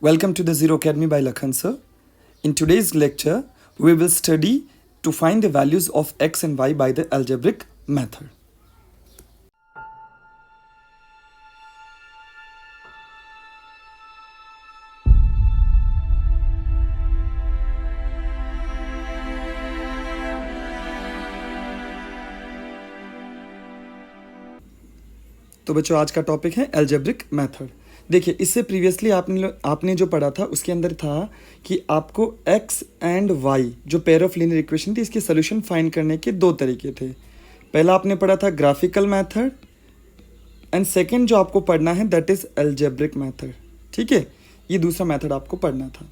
Welcome to the Zero Academy by Lakhan sir. In today's lecture, we will study to find the values of x and y by the algebraic method. तो बच्चों आज का topic है algebraic method. देखिए इससे previously आपने जो पढ़ा था उसके अंदर था कि आपको x एंड y जो पेयर ऑफ लीनियर इक्वेशन थी इसके सोल्यूशन फाइंड करने के दो तरीके थे। पहला आपने पढ़ा था ग्राफिकल मेथड एंड सेकंड जो आपको पढ़ना है दैट इज अलजेब्रिक मेथड। ठीक है, ये दूसरा मेथड आपको पढ़ना था।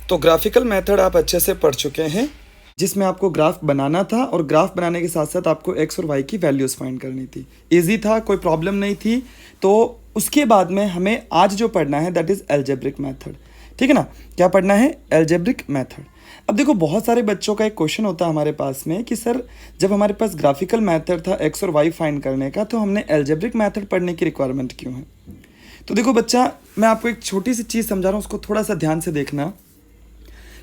तो ग्राफिकल मेथड आप अच्छे से पढ़ चुके हैं जिसमें आपको ग्राफ बनाना था और ग्राफ बनाने के साथ साथ आपको x और y की वैल्यूज़ फाइंड करनी थी। इजी था, कोई प्रॉब्लम नहीं थी। तो उसके बाद में हमें आज जो पढ़ना है दैट इज़ अलजेब्रिक मेथड। ठीक है ना, क्या पढ़ना है? Algebraic method. अब देखो बहुत सारे बच्चों का एक क्वेश्चन होता है हमारे पास में कि सर जब हमारे पास ग्राफिकल मेथड था x और y फाइंड करने का तो हमने अलजेब्रिक मेथड पढ़ने की रिक्वायरमेंट क्यों है? तो देखो बच्चा, मैं आपको एक छोटी सी चीज़ समझा रहा हूँ, उसको थोड़ा सा ध्यान से देखना।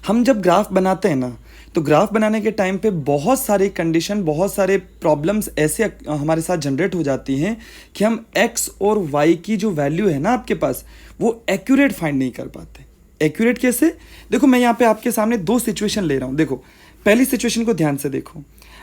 हम जब ग्राफ बनाते हैं ना तो ग्राफ बनाने के टाइम पे बहुत सारी कंडीशन, बहुत सारे प्रॉब्लम्स ऐसे हमारे साथ जनरेट हो जाती हैं कि हम x और y की जो वैल्यू है ना आपके पास वो एक्यूरेट फाइंड नहीं कर पाते। एक्यूरेट कैसे? देखो मैं यहाँ पे आपके सामने दो सिचुएशन ले रहा हूँ। देखो पहली सिचुएशन को ध्यान से देखो।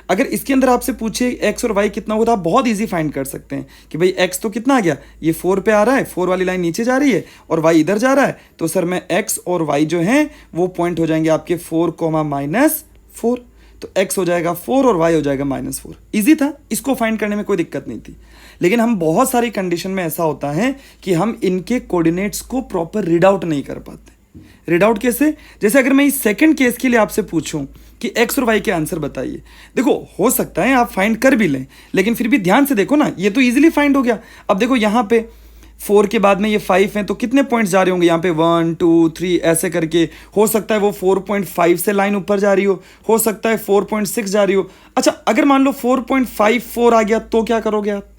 अगर इसके अंदर आपसे पूछे x और y कितना होगा तो आप बहुत ईजी फाइंड कर सकते हैं कि भाई x तो कितना आ गया, ये 4 पे आ रहा है, 4 वाली लाइन नीचे जा रही है और y इधर जा रहा है, तो सर मैं x और y जो हैं वो पॉइंट हो जाएंगे आपके 4, -4। तो x हो जाएगा 4 और y हो जाएगा -4। ईजी था, इसको फाइंड करने में कोई दिक्कत नहीं थी। लेकिन हम बहुत सारी कंडीशन में ऐसा होता है कि हम इनके कोऑर्डिनेट्स को प्रॉपर रीड आउट नहीं कर पाते। रीड आउट कैसे? जैसे अगर मैं इस सेकंड केस के लिए आपसे पूछूं कि x और y के आंसर बताइए, देखो हो सकता है आप फाइंड कर भी लें लेकिन फिर भी ध्यान से देखो ना, ये तो इजीली फाइंड हो गया। अब देखो यहाँ पे 4 के बाद में ये 5 हैं तो कितने पॉइंट्स जा रहे होंगे यहाँ पे 1 2 3 ऐसे करके। हो सकता है वो 4.5 से लाइन ऊपर जा रही हो सकता है 4.6 जा रही हो। अच्छा अगर मान लो 4.54 आ गया तो क्या करोगे आप?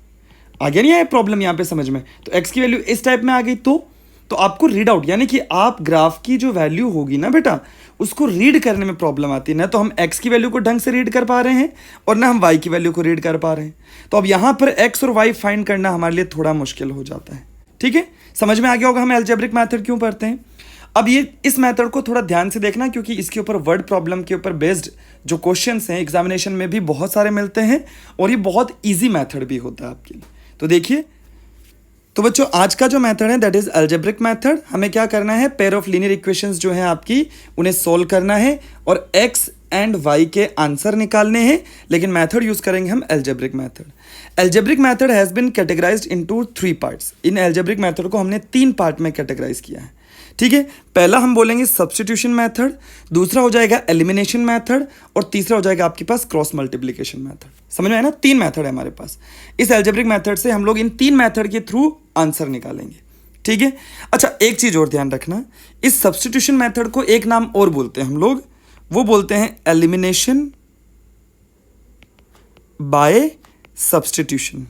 आ गया नहीं आया प्रॉब्लम यहाँ पे समझ में? तो x की वैल्यू इस टाइप में आ गई तो आपको रीड आउट यानी कि आप ग्राफ की जो वैल्यू होगी ना बेटा उसको रीड करने में प्रॉब्लम आती है। ना तो हम x की वैल्यू को ढंग से रीड कर पा रहे हैं और ना हम y की वैल्यू को रीड कर पा रहे हैं। तो अब यहाँ पर x और y फाइंड करना हमारे लिए थोड़ा मुश्किल हो जाता है। ठीक है, समझ में आ गया होगा हमें अलजेब्रिक मेथड क्यों पढ़ते हैं। अब ये इस मेथड को थोड़ा ध्यान से देखना क्योंकि इसके ऊपर वर्ड प्रॉब्लम के ऊपर बेस्ड जो क्वेश्चंस हैं एग्जामिनेशन में भी बहुत सारे मिलते हैं और ये बहुत ईजी मेथड भी होता है आपके लिए। तो देखिए, तो बच्चों आज का जो मेथड है दैट इज अलजेब्रिक मेथड। हमें क्या करना है? पेयर ऑफ लीनियर इक्वेशंस जो हैं आपकी उन्हें सोल्व करना है और x एंड y के आंसर निकालने हैं, लेकिन मेथड यूज करेंगे हम algebraic method. Algebraic method has been categorized into 3 parts. इन अलजेब्रिक मेथड को हमने 3 पार्ट में कैटेगराइज किया है। ठीक है, पहला हम बोलेंगे सब्स्टिट्यूशन मेथड, दूसरा हो जाएगा एलिमिनेशन मेथड और तीसरा हो जाएगा आपके पास क्रॉस मल्टीप्लिकेशन मेथड। समझ में आया ना? 3 मेथड है हमारे पास। इस अलजेब्रिक मेथड से हम लोग इन 3 मेथड के थ्रू आंसर निकालेंगे। ठीक है, अच्छा एक चीज और ध्यान रखना, इस सब्स्टिट्यूशन मेथड को एक नाम और बोलते हैं हम लोग, वो बोलते हैं एलिमिनेशन बाय सब्स्टिट्यूशन।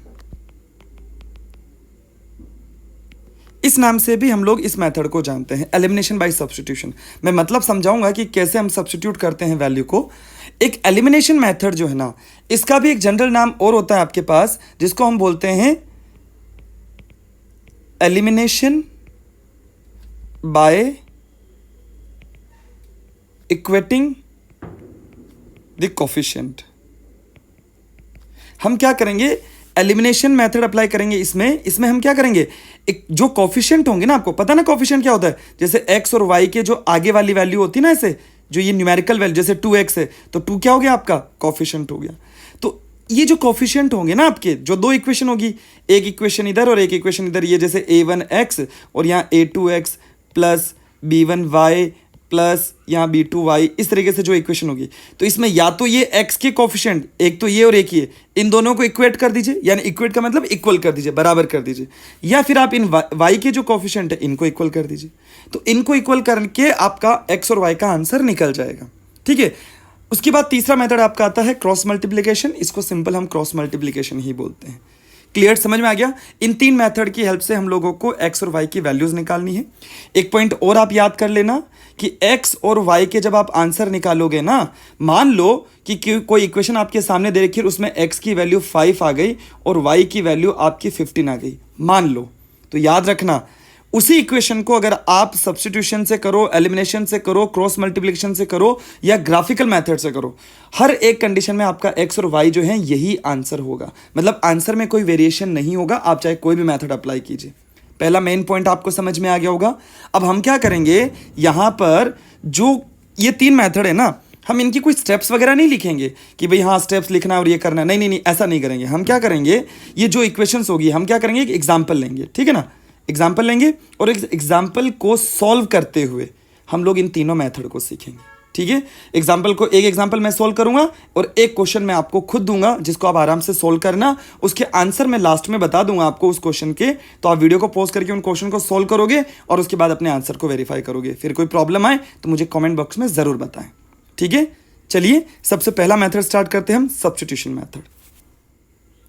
इस नाम से भी हम लोग इस मेथड को जानते हैं, एलिमिनेशन बाय सब्स्टिट्यूशन। मैं मतलब समझाऊंगा कि कैसे हम सब्स्टिट्यूट करते हैं वैल्यू को। एक एलिमिनेशन मेथड जो है ना इसका भी एक जनरल नाम और होता है आपके पास जिसको हम बोलते हैं elimination by equating the coefficient. हम क्या करेंगे? एलिमिनेशन मेथड अप्लाई करेंगे इसमें हम क्या करेंगे? एक जो कोफिशिएंट होंगे ना, आपको पता ना कोफिशिएंट क्या होता है? जैसे x और y के जो आगे वाली वैल्यू होती है ना, ऐसे जो ये न्यूमेरिकल वैल्यू जैसे 2x है तो 2 क्या हो गया आपका? कोफिशिएंट हो गया। तो ये जो कोफिशिएंट होंगे ना आपके, जो 2 इक्वेशन होगी, एक इक्वेशन इधर और एक इक्वेशन इधर, ये जैसे a1x और यहाँ a2x प्लस b1y प्लस यहाँ b2y, इस तरीके से जो इक्वेशन होगी तो इसमें या तो ये x के कोफिशिएंट एक तो ये और एक ये, इन दोनों को इक्वेट कर दीजिए, यानी इक्वेट का मतलब इक्वल कर दीजिए, बराबर कर दीजिए, या फिर आप इन y के जो कोफिशिएंट है इनको इक्वल कर दीजिए। तो इनको इक्वल करके आपका x और y का आंसर निकल जाएगा। ठीक है, उसके बाद तीसरा मेथड आपका आता है क्रॉस मल्टीप्लिकेशन। इसको सिंपल हम क्रॉस मल्टीप्लिकेशन ही बोलते हैं। क्लियर, समझ में आ गया? इन 3 मेथड की हेल्प से हम लोगों को x और y की वैल्यूज निकालनी है। एक पॉइंट और आप याद कर लेना कि x और y के जब आप आंसर निकालोगे ना, मान लो कि कोई इक्वेशन आपके सामने दे रखी है, उसमें x की वैल्यू 5 आ गई और y की वैल्यू आपकी 15 आ गई, मान लो, तो याद रखना उसी इक्वेशन को अगर आप सब्स्टिट्यूशन से करो, एलिमिनेशन से करो, क्रॉस मल्टीप्लिकेशन से करो या ग्राफिकल मेथड से करो, हर एक कंडीशन में आपका x और y जो है यही आंसर होगा। मतलब आंसर में कोई वेरिएशन नहीं होगा, आप चाहे कोई भी मेथड अप्लाई कीजिए। पहला मेन पॉइंट आपको समझ में आ गया होगा। अब हम क्या करेंगे, यहां पर जो ये 3 मेथड है ना, हम इनकी कोई स्टेप्स वगैरह नहीं लिखेंगे कि भाई हाँ स्टेप्स लिखना है और ये करना है, नहीं नहीं नहीं, ऐसा नहीं करेंगे। हम क्या करेंगे, ये जो इक्वेशंस होगी हम क्या करेंगे, एक एग्जाम्पल लेंगे, ठीक है ना, एग्जाम्पल लेंगे और एक एग्जाम्पल को सॉल्व करते हुए हम लोग इन तीनों मेथड को सीखेंगे, ठीक है। एक एग्जाम्पल मैं सॉल्व करूंगा और एक क्वेश्चन मैं आपको खुद दूंगा जिसको आप आराम से सॉल्व करना, उसके आंसर मैं लास्ट में बता दूंगा आपको उस क्वेश्चन के, तो आप वीडियो को पॉज करके उन क्वेश्चन को सॉल्व करोगे और उसके बाद अपने आंसर को वेरीफाई करोगे। फिर कोई प्रॉब्लम आए तो मुझे कॉमेंट बॉक्स में जरूर बताएं, ठीक है। चलिए सबसे पहला मेथड स्टार्ट करते हैं हम, सब्स्टिट्यूशन मेथड।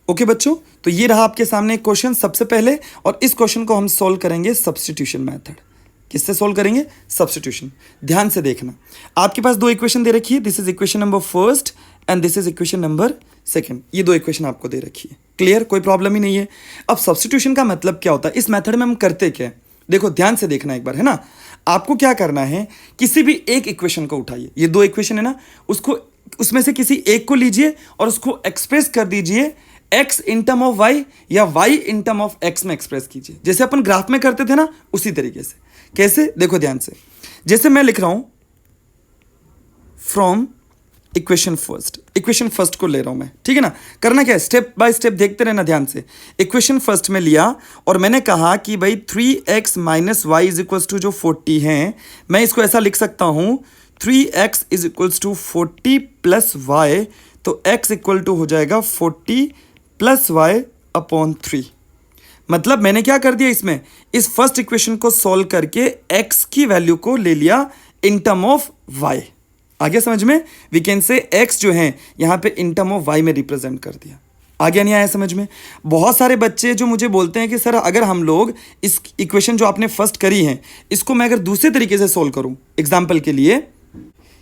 ओके बच्चों, तो ये रहा आपके सामने एक क्वेश्चन सबसे पहले, और इस क्वेश्चन को हम सॉल्व करेंगे सब्स्टिट्यूशन मेथड। किससे सॉल्व करेंगे, सब्स्टिट्यूशन। ध्यान से देखना, आपके पास 2 इक्वेशन दे रखी है, this is equation number first and this is equation number second. ये 2 इक्वेशन आपको दे रखी है, क्लियर, कोई प्रॉब्लम ही नहीं है। अब सब्स्टिट्यूशन का मतलब क्या होता है, इस मेथड में हम करते क्या है, देखो ध्यान से देखना एक बार, है ना। आपको क्या करना है, किसी भी एक इक्वेशन को उठाइए, ये 2 इक्वेशन है ना, उसमें से किसी एक को लीजिए और उसको एक्सप्रेस कर दीजिए x in term of y या y in term of x में एक्सप्रेस कीजिए, जैसे अपन ग्राफ में करते थे ना, उसी तरीके से। कैसे, देखो ध्यान से, जैसे मैं लिख रहा हूं फ्रॉम इक्वेशन फर्स्ट को ले रहा हूं मैं, ठीक है ना। करना क्या है, स्टेप बाय स्टेप देखते रहना ध्यान से। इक्वेशन फर्स्ट में लिया और मैंने कहा कि भाई 3x minus y is equals to जो 40 है, मैं इसको ऐसा लिख सकता हूं 3x is equals to 40 plus y, तो x इक्वल टू हो जाएगा 40 प्लस वाई अपॉन 3। मतलब मैंने क्या कर दिया इसमें, इस फर्स्ट इक्वेशन को सॉल्व करके x की वैल्यू को ले लिया इन टर्म ऑफ y। आगे समझ में, वी कैन से x जो है यहां पे इन टर्म ऑफ y में रिप्रेजेंट कर दिया। आगे नहीं आया समझ में? बहुत सारे बच्चे जो मुझे बोलते हैं कि सर अगर हम लोग इस इक्वेशन जो आपने फर्स्ट करी है इसको मैं अगर दूसरे तरीके से सॉल्व करूं, एग्जाम्पल के लिए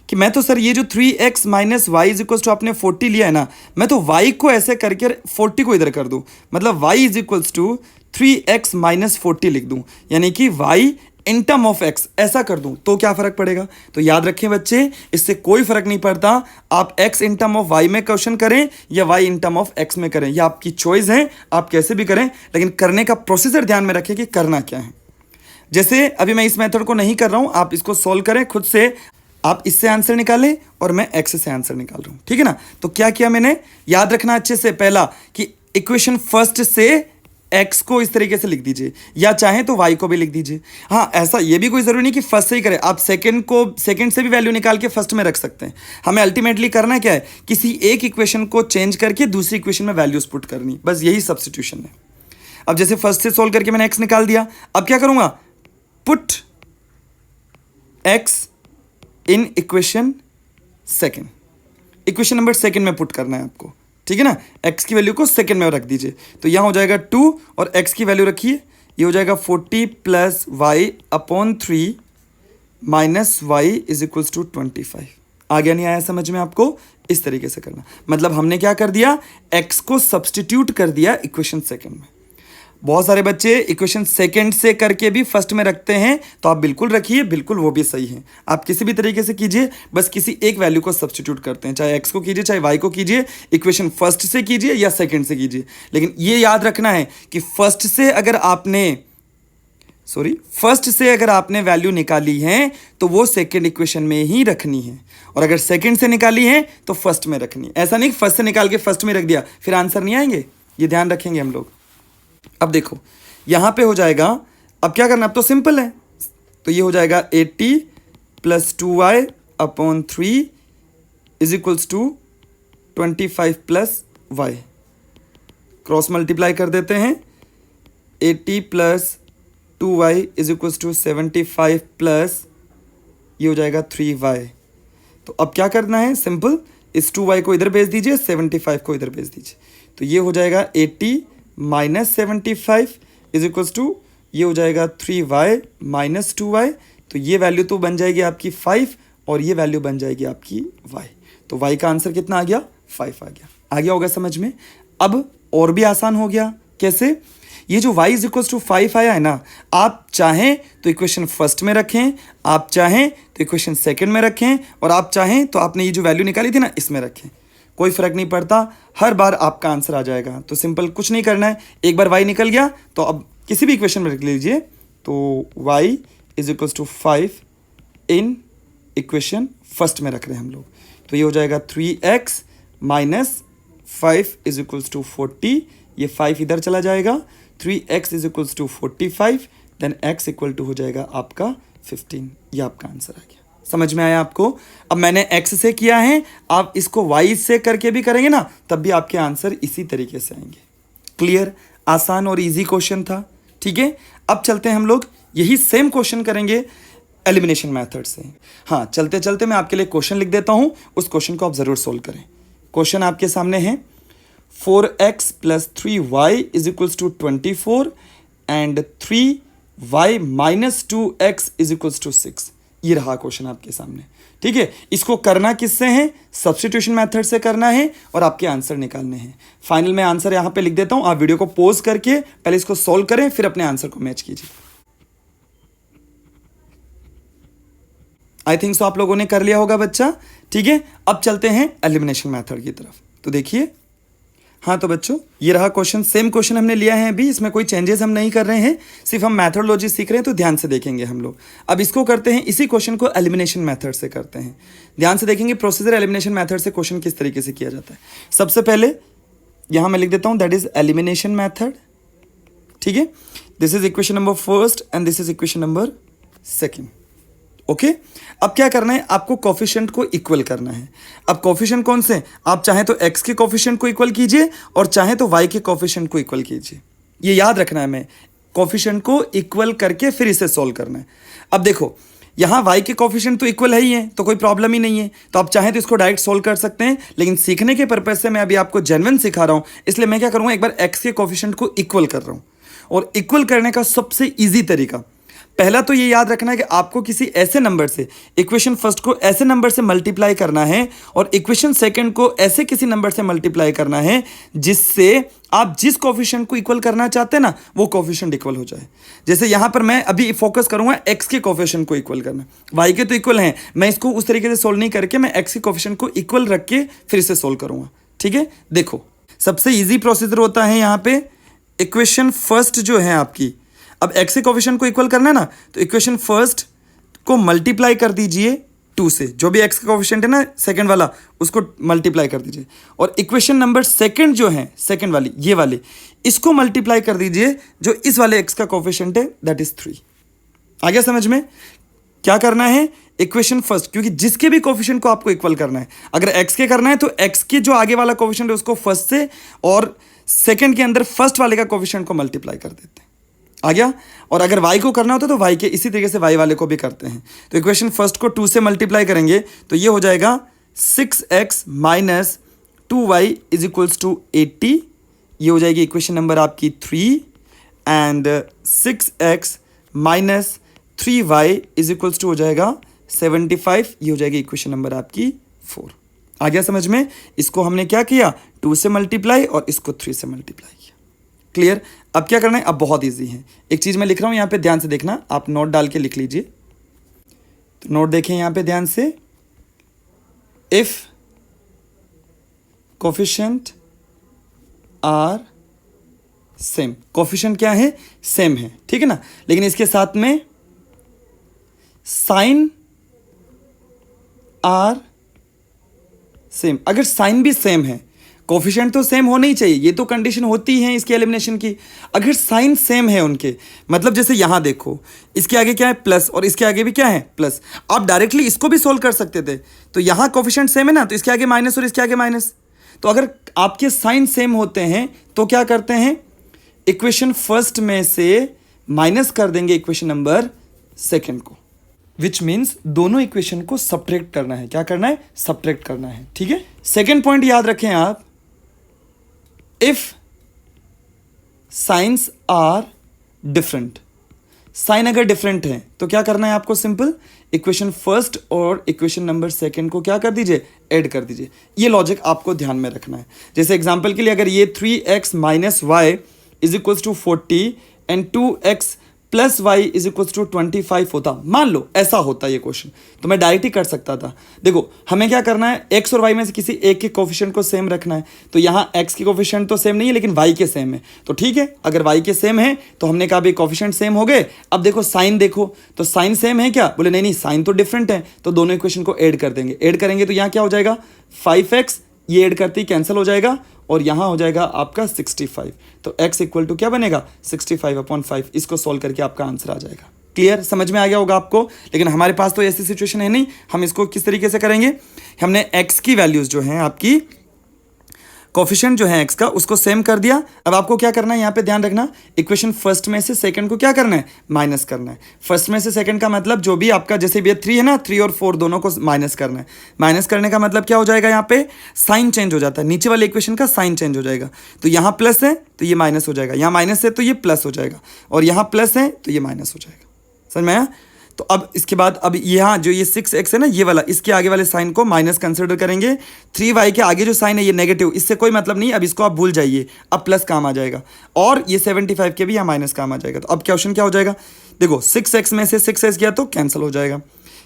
कि मैं तो सर ये जो 3x minus y is equals to आपने 40 लिया है ना, मैं तो y को ऐसे करके 40 को इधर कर दूं, मतलब y is equals to 3x minus 40 लिख दूं, यानी कि y in term of x ऐसा कर दूं, तो क्या फर्क पड़ेगा। तो याद रखें बच्चे, इससे कोई फर्क नहीं पड़ता आप x in term of y में क्वेश्चन करें या y in term of x में करें, यह आपकी चॉइस है, आप कैसे भी करें, लेकिन करने का प्रोसीजर ध्यान में रखें कि करना क्या है। जैसे अभी मैं इस मेथड को नहीं कर रहा हूं, आप इसको सॉल्व करें खुद से, आप इससे आंसर निकालें और मैं x से आंसर निकाल रहा हूं, ठीक है ना। तो क्या किया मैंने, याद रखना अच्छे से, पहला कि इक्वेशन फर्स्ट से x को इस तरीके से लिख दीजिए या चाहे तो y को भी लिख दीजिए। हाँ, ऐसा ये भी कोई जरूरी नहीं कि फर्स्ट से ही करें, आप सेकंड से भी वैल्यू निकाल के फर्स्ट में रख सकते हैं। हमें अल्टीमेटली करना क्या है, किसी एक इक्वेशन को चेंज करके दूसरी इक्वेशन में वैल्यूज पुट करनी, बस यही सब्स्टिट्यूशन है। अब जैसे फर्स्ट से सोल्व करके मैंने x निकाल दिया, अब क्या करूंगा, put x in equation second, equation number second में पुट करना है आपको, ठीक है ना। x की वैल्यू को सेकेंड में रख दीजिए, तो यहां हो जाएगा 2 और x की वैल्यू रखिए, ये हो जाएगा 40 plus y upon 3 minus y is equals to 25। आगे नहीं आया समझ में आपको, इस तरीके से करना, मतलब हमने क्या कर दिया, x को सब्स्टिट्यूट कर दिया इक्वेशन सेकेंड में। बहुत सारे बच्चे इक्वेशन सेकंड से करके भी फर्स्ट में रखते हैं, तो आप बिल्कुल रखिए, बिल्कुल वो भी सही है। आप किसी भी तरीके से कीजिए, बस किसी एक वैल्यू को सब्स्टिट्यूट करते हैं, चाहे x को कीजिए चाहे y को कीजिए, इक्वेशन फर्स्ट से कीजिए या सेकंड से कीजिए। लेकिन ये याद रखना है कि फर्स्ट से अगर आपने वैल्यू निकाली है तो वो सेकेंड इक्वेशन में ही रखनी है, और अगर सेकेंड से निकाली है तो फर्स्ट में रखनी है। ऐसा नहीं फर्स्ट से निकाल के फर्स्ट में रख दिया फिर आंसर नहीं आएंगे, ये ध्यान रखेंगे हम लोग। अब देखो यहां पे हो जाएगा, अब क्या करना, अब तो सिंपल है, तो ये हो जाएगा 80 plus 2y upon 3 is equals to 25 plus y। Cross multiply कर देते हैं, 80 plus 2y is equals to 75 plus ये हो जाएगा 3y। तो अब क्या करना है, सिंपल, इस 2y को इधर भेज दीजिए, 75 को इधर भेज दीजिए, तो ये हो जाएगा 80 माइनस 75 इज इक्वल्स टू ये हो जाएगा 3y माइनस 2y, तो ये वैल्यू तो बन जाएगी आपकी 5 और ये वैल्यू बन जाएगी आपकी y। तो y का आंसर कितना आ गया? 5 आ गया होगा समझ में। अब और भी आसान हो गया। कैसे? ये जो y इज इक्वल्स टू 5 आया है ना, आप चाहें तो इक्वेशन फर्स्ट में रखें, आप चाहें तो इक्वेशन सेकंड में रखें, और आप चाहें तो आपने ये जो वैल्यू निकाली थी ना इसमें रखें, कोई फर्क नहीं पड़ता, हर बार आपका आंसर आ जाएगा। तो सिंपल कुछ नहीं करना है, एक बार y निकल गया तो अब किसी भी इक्वेशन में रख लीजिए, तो y is equals to 5 in equation first में रख रहे हैं हम लोग, तो ये हो जाएगा 3x minus 5 is equals to 40, ये 5 इधर चला जाएगा, 3x is equals to 45, then x equal to हो जाएगा आपका 15। ये आपका आंसर आ गया। समझ में आया आपको? अब मैंने x से किया है, आप इसको y से करके भी करेंगे ना तब भी आपके आंसर इसी तरीके से आएंगे। क्लियर? आसान और इजी क्वेश्चन था। ठीक है, अब चलते हैं हम लोग यही सेम क्वेश्चन करेंगे एलिमिनेशन मेथड से। हाँ, चलते चलते मैं आपके लिए क्वेश्चन लिख देता हूँ, उस क्वेश्चन को आप ज़रूर सोल्व करें। क्वेश्चन आपके सामने है 4x plus 3y is equals to 24 and 3y minus 2x is equals to 6। ये रहा क्वेश्चन आपके सामने। ठीक है, इसको करना किससे है? सब्स्टिट्यूशन मेथड से करना है और आपके आंसर निकालने हैं। फाइनल में आंसर यहाँ पे लिख देता हूँ, आप वीडियो को पॉज करके पहले इसको सॉल्व करें, फिर अपने आंसर को मैच कीजिए। आई थिंक सो आप लोगों ने कर लिया होगा बच्चा। ठीक है, अब चलते हैं एलिमिनेशन मेथड की तरफ। तो देखिए, हाँ तो बच्चों ये रहा क्वेश्चन, सेम क्वेश्चन हमने लिया है अभी, इसमें कोई चेंजेस हम नहीं कर रहे हैं, सिर्फ हम मैथडोलॉजी सीख रहे हैं, तो ध्यान से देखेंगे हम लोग। अब इसको करते हैं, इसी क्वेश्चन को एलिमिनेशन मेथड से करते हैं। ध्यान से देखेंगे प्रोसीजर एलिमिनेशन मेथड से क्वेश्चन किस तरीके से किया जाता है। सबसे पहले यहाँ मैं लिख देता हूँ दैट इज एलिमिनेशन मैथड। ठीक है, this is equation number first and this is equation number second. Okay, अब क्या करना है? आपको कोफिशिएंट को इक्वल करना है। अब कोफिशिएंट कौन से? आप चाहें तो x के कोफिशिएंट को इक्वल कीजिए और चाहें तो y के कोफिशिएंट को इक्वल कीजिए। ये याद रखना है, मैं कोफिशिएंट को इक्वल करके फिर इसे सोल्व करना है। अब देखो, यहाँ y के कोफिशिएंट तो इक्वल है ही है, तो कोई प्रॉब्लम ही नहीं है, तो आप चाहें तो इसको डायरेक्ट सोल्व कर सकते हैं, लेकिन सीखने के पर्पज से मैं अभी आपको जेन्युइन सिखा रहा हूँ, इसलिए मैं क्या करूँगा, एक बार x के कोफिशिएंट को इक्वल कर रहा हूँ। और इक्वल करने का सबसे ईजी तरीका, पहला तो ये याद रखना है कि आपको किसी ऐसे नंबर से इक्वेशन फर्स्ट को ऐसे नंबर से मल्टीप्लाई करना है और इक्वेशन सेकंड को ऐसे किसी नंबर से मल्टीप्लाई करना है जिससे आप जिस कोफिशिएंट को इक्वल करना चाहते हैं ना वो कोफिशिएंट इक्वल हो जाए। जैसे यहाँ पर मैं अभी फोकस करूंगा x के कोफिशिएंट को इक्वल करना, y के तो इक्वल हैं, मैं इसको उस तरीके से सोल्व नहीं करके मैं x के कोफिशिएंट को इक्वल रख के फिर इसे सोल्व करूंगा। ठीक है, देखो सबसे ईजी प्रोसीजर होता है यहाँ पे, इक्वेशन फर्स्ट जो है आपकी, अब x के कोफिशिएंट को इक्वल करना है ना, तो इक्वेशन फर्स्ट को मल्टीप्लाई कर दीजिए 2 से, जो भी x का कोफिशिएंट है ना सेकंड वाला उसको मल्टीप्लाई कर दीजिए, और इक्वेशन नंबर सेकंड जो है सेकंड वाली ये वाली इसको मल्टीप्लाई कर दीजिए जो इस वाले x का कोफिशिएंट है दैट इज 3। आ गया समझ में? क्या करना है? इक्वेशन फर्स्ट, क्योंकि जिसके भी कोफिशिएंट को आपको इक्वल करना है, अगर x के करना है तो x के जो आगे वाला कोफिशिएंट है उसको फर्स्ट से और सेकंड के अंदर फर्स्ट वाले का कोफिशिएंट को मल्टीप्लाई कर देते हैं। आ गया? और अगर y को करना होता तो y के इसी तरीके से y वाले को भी करते हैं। तो इक्वेशन फर्स्ट को 2 से मल्टीप्लाई करेंगे तो ये हो जाएगा 6x minus 2y is equals to 80। ये हो जाएगी इक्वेशन नंबर आपकी 3 and 6x minus 3y is equals to हो जाएगा 75। ये हो जाएगी इक्वेशन नंबर आपकी 4। आ गया समझ में? इसको हमने क्या किया, 2 से मल्टीप्लाई और इसको 3 से मल्टीप्लाई किया। क्लियर? अब क्या करना है? अब बहुत इजी है, एक चीज़ मैं लिख रहा हूँ यहाँ पे ध्यान से देखना, आप नोट डाल के लिख लीजिए। तो नोट देखें यहाँ पे ध्यान से, if coefficient are same, coefficient क्या है? सेम है, ठीक है ना, लेकिन इसके साथ में साइन आर सेम। अगर साइन भी सेम है, कोफिशिएंट तो सेम होना ही चाहिए, ये तो कंडीशन होती है इसके एलिमिनेशन की। अगर साइन सेम है उनके, मतलब जैसे यहां देखो इसके आगे क्या है प्लस और इसके आगे भी क्या है प्लस, आप डायरेक्टली इसको भी सोल्व कर सकते थे। तो यहां कोफिशिएंट सेम है ना, तो इसके आगे माइनस और इसके आगे माइनस। तो अगर आपके साइन सेम होते हैं तो क्या करते हैं, इक्वेशन फर्स्ट में से माइनस कर देंगे इक्वेशन नंबर सेकेंड को, विच मीन्स दोनों इक्वेशन को सब्ट्रैक्ट करना है। क्या करना है? सब्ट्रैक्ट करना है। ठीक है, सेकेंड पॉइंट याद रखें आप, if signs are different. Sign अगर डिफरेंट है तो क्या करना है आपको, सिंपल इक्वेशन फर्स्ट और इक्वेशन नंबर सेकंड को क्या कर दीजिए, ऐड कर दीजिए। ये लॉजिक आपको ध्यान में रखना है। जैसे एग्जांपल के लिए अगर ये 3x minus y is equals to 40 and 2x plus y is equals to 25 होता, मान लो ऐसा होता ये क्वेश्चन, तो मैं डायरेक्ट ही कर सकता था। देखो हमें क्या करना है, x और y में से किसी एक के कोफिशिएंट को सेम रखना है। तो यहाँ x की कोफिशिएंट तो सेम नहीं है लेकिन y के सेम है, तो ठीक है, अगर y के सेम है तो हमने कहा भाई कोफिशिएंट सेम हो गए। अब देखो साइन देखो, तो साइन सेम है क्या, बोले नहीं नहीं साइन तो डिफरेंट है, तो दोनों इक्वेशन को ऐड कर देंगे। ऐड करेंगे तो यहाँ क्या हो जाएगा 5x, ये ऐड करते ही कैंसिल हो जाएगा और यहाँ हो जाएगा आपका 65। तो x इक्वल टू क्या बनेगा 65/5। इसको सॉल्व करके आपका आंसर आ जाएगा। क्लियर, समझ में आ गया होगा आपको। लेकिन हमारे पास तो ऐसी सिचुएशन है नहीं, हम इसको किस तरीके से करेंगे, हमने x की वैल्यूज जो हैं आपकी कोफिशिएंट जो है x का उसको सेम कर दिया। अब आपको क्या करना है, यहाँ पे ध्यान रखना, इक्वेशन फर्स्ट में से सेकंड को क्या करना है, माइनस करना है। फर्स्ट में से सेकंड का मतलब जो भी आपका, जैसे भी 3 है ना, 3 और 4 दोनों को माइनस करना है। माइनस करने का मतलब क्या हो जाएगा, यहाँ पे साइन चेंज हो जाता है, नीचे वाले इक्वेशन का साइन चेंज हो जाएगा। तो यहाँ प्लस है तो ये माइनस हो जाएगा, यहाँ माइनस है तो ये प्लस हो जाएगा, और यहाँ प्लस है तो ये माइनस हो जाएगा। समझ में आया। तो अब इसके बाद अब यहाँ जो ये 6x है ना, ये वाला, इसके आगे वाले साइन को माइनस कंसिडर करेंगे। 3y के आगे जो साइन है ये नेगेटिव, इससे कोई मतलब नहीं, अब इसको आप भूल जाइए, अब प्लस काम आ जाएगा। और ये 75 के भी यहाँ माइनस काम आ जाएगा। तो अब क्वेश्चन क्या हो जाएगा, देखो 6x में से 6x गया तो कैंसिल हो जाएगा,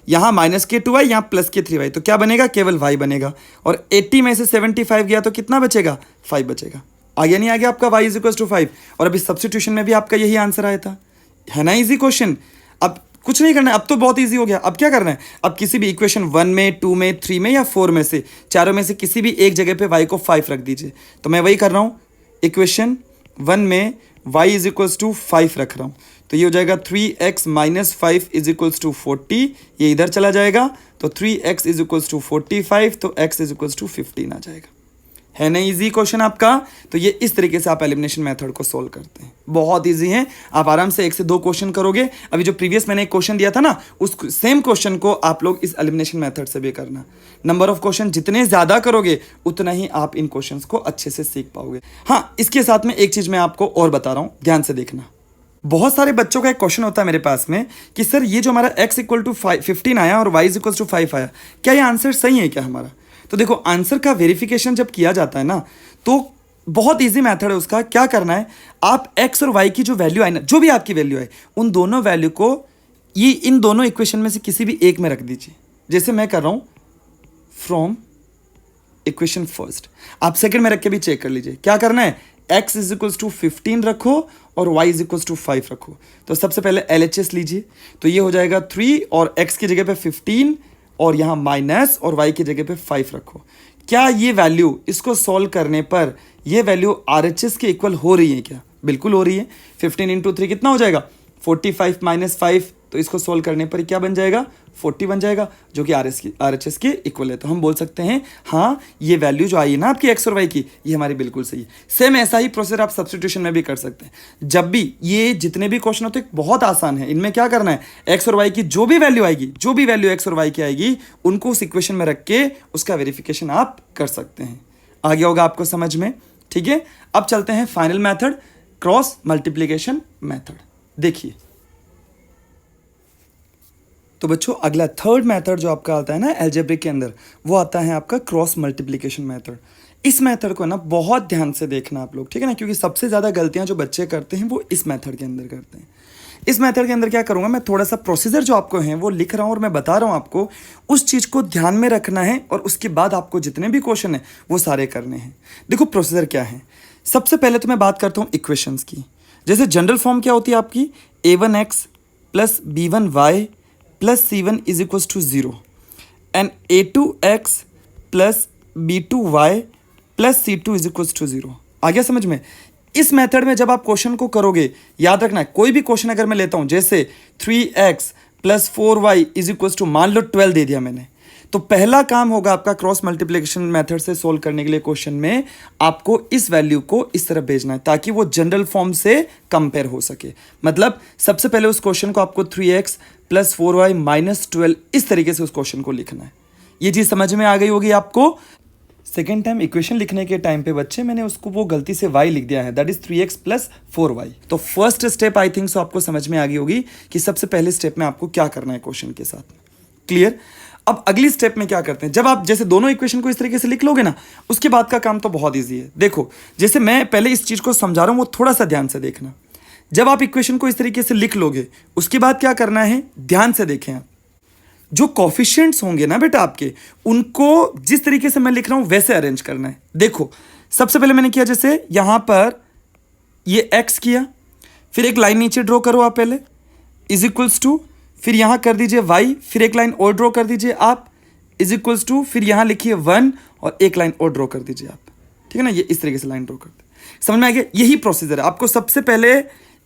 यहाँ माइनस के 2y, यहाँ प्लस के 3y, तो क्या बनेगा, केवल y बनेगा। और 80 में से 75 गया तो कितना बचेगा, 5 बचेगा। आ गया नहीं आ गया आपका y इज इक्वल टू 5। और अभी सब्स्टिट्यूशन में भी आपका यही आंसर आया था, है ना इजी क्वेश्चन। अब कुछ नहीं करना है, अब तो बहुत इजी हो गया। अब क्या करना है, अब किसी भी इक्वेशन 1 में 2 में 3 में या 4 में से, चारों में से किसी भी एक जगह पे y को 5 रख दीजिए। तो मैं वही कर रहा हूँ, इक्वेशन 1 में y इज इक्वल्स टू 5 रख रहा हूँ। तो ये हो जाएगा 3x minus 5 is equals to 40, ये इधर चला जाएगा, तो 3x इज इक्वल्स टू 45, तो x इज इक्वल्स टू 15 आ जाएगा। है ना इजी क्वेश्चन आपका। तो ये इस तरीके से आप एलिमिनेशन मेथड को सोल्व करते हैं, बहुत इजी है। आप आराम से 1 से 2 क्वेश्चन करोगे। अभी जो प्रीवियस मैंने एक क्वेश्चन दिया था ना, उस सेम क्वेश्चन को आप लोग इस एलिमिनेशन मेथड से भी करना। नंबर ऑफ क्वेश्चन जितने ज्यादा करोगे उतना ही आप इन क्वेश्चन को अच्छे से सीख पाओगे। हाँ, इसके साथ में एक चीज मैं आपको और बता रहा हूँ, ध्यान से देखना। बहुत सारे बच्चों का एक क्वेश्चन होता है मेरे पास में कि सर ये जो हमारा x इक्वल टू 15 आया और y इक्वल टू 5 आया, क्या ये आंसर सही है क्या हमारा। तो देखो आंसर का वेरिफिकेशन जब किया जाता है ना, तो बहुत इजी मेथड है उसका। क्या करना है, आप x और y की जो वैल्यू आए ना, जो भी आपकी वैल्यू है, उन दोनों वैल्यू को ये इन दोनों इक्वेशन में से किसी भी एक में रख दीजिए। जैसे मैं कर रहा हूं फ्रॉम इक्वेशन फर्स्ट, आप सेकंड में रख के भी चेक कर लीजिए। क्या करना है, x इज इक्वल्स टू 15 रखो और y इज इक्वल्स टू 5 रखो। तो सबसे पहले LHS लीजिए, तो ये हो जाएगा 3 और x की जगह पे 15 और यहाँ माइनस और y की जगह पे 5 रखो। क्या ये वैल्यू, इसको सॉल्व करने पर ये वैल्यू RHS के इक्वल हो रही है क्या, बिल्कुल हो रही है। 15 इंटू 3 कितना हो जाएगा 45 माइनस 5, तो इसको सॉल्व करने पर क्या बन जाएगा 40 बन जाएगा, जो कि RHS के इक्वल है। तो हम बोल सकते हैं हाँ ये वैल्यू जो आई है ना आपकी x और y की, ये हमारी बिल्कुल सही है। सेम ऐसा ही प्रोसेस आप सब्स्टिट्यूशन में भी कर सकते हैं। जब भी ये जितने भी क्वेश्चन होते हैं बहुत आसान है, इनमें क्या करना है, x और y की जो भी वैल्यू आएगी, जो भी वैल्यू x और y की आएगी, उनको उस इक्वेशन में रख के उसका वेरिफिकेशन आप कर सकते हैं। आ गया होगा आपको समझ में, ठीक है। अब चलते हैं final method, cross multiplication method. देखिए तो बच्चों अगला थर्ड मेथड जो आपका आता है ना अलजेब्रिक के अंदर, वो आता है आपका क्रॉस मल्टीप्लिकेशन मेथड। इस मेथड को ना बहुत ध्यान से देखना आप लोग, ठीक है ना, क्योंकि सबसे ज़्यादा गलतियां जो बच्चे करते हैं वो इस मेथड के अंदर करते हैं। इस मेथड के अंदर क्या करूंगा, मैं थोड़ा सा प्रोसीजर जो आपको है वो लिख रहा हूँ और मैं बता रहा हूँ आपको, उस चीज़ को ध्यान में रखना है और उसके बाद आपको जितने भी क्वेश्चन है वो सारे करने हैं। देखो प्रोसीजर क्या है, सबसे पहले तो मैं बात करता हूँ इक्वेशंस की। जैसे जनरल फॉर्म क्या होती है आपकी, a1x plus b1y plus c1 is equals to 0 and a2x plus b2y plus c2 is equals to 0। आ गया समझ में। इस मेथड में जब आप क्वेश्चन को करोगे, याद रखना है, कोई भी क्वेश्चन अगर मैं लेता हूं, जैसे 3x plus 4y is equals to मान लो 12 दे दिया मैंने, तो पहला काम होगा आपका क्रॉस मल्टीप्लिकेशन मेथड से सोल्व करने के लिए क्वेश्चन में आपको इस वैल्यू को इस तरफ भेजना है ताकि वो जनरल फॉर्म से कंपेयर हो सके। मतलब सबसे पहले उस क्वेश्चन को आपको 3x प्लस 4y माइनस 12 इस तरीके से उस क्वेश्चन को लिखना है। ये चीज समझ में आ गई होगी आपको। सेकेंड टाइम इक्वेशन लिखने के टाइम पे बच्चे मैंने उसको वो गलती से y लिख दिया है, that is 3x plus 4y। तो first step I think so आपको समझ में आ गई होगी कि सबसे पहले स्टेप में आपको क्या करना है क्वेश्चन के साथ में। क्लियर। अब अगली स्टेप में क्या करते हैं, जब आप जैसे दोनों इक्वेशन को इस तरीके से लिख लोगे ना, उसके बाद का काम तो बहुत ईजी है। देखो जैसे मैं पहले इस चीज को समझा रहा हूं वो थोड़ा सा ध्यान से देखना। जब आप इक्वेशन को इस तरीके से लिख लोगे उसके बाद क्या करना है, ध्यान से देखें आप। जो कॉफिशिएंट्स होंगे ना बेटा आपके, उनको जिस तरीके से मैं लिख रहा हूं वैसे अरेंज करना है। देखो सबसे पहले मैंने किया, जैसे यहां पर ये x किया, फिर एक लाइन नीचे ड्रॉ करो आप पहले, इज इक्वल्स टू, फिर यहां कर दीजिए y, फिर एक लाइन और ड्रॉ कर दीजिए आप, इज इक्वल्स टू, फिर यहां लिखिए 1 और एक लाइन और ड्रॉ कर दीजिए आप। ठीक है ना, ये इस तरीके से लाइन ड्रॉ कर दे। समझ में आ गया? यही प्रोसीजर है। आपको सबसे पहले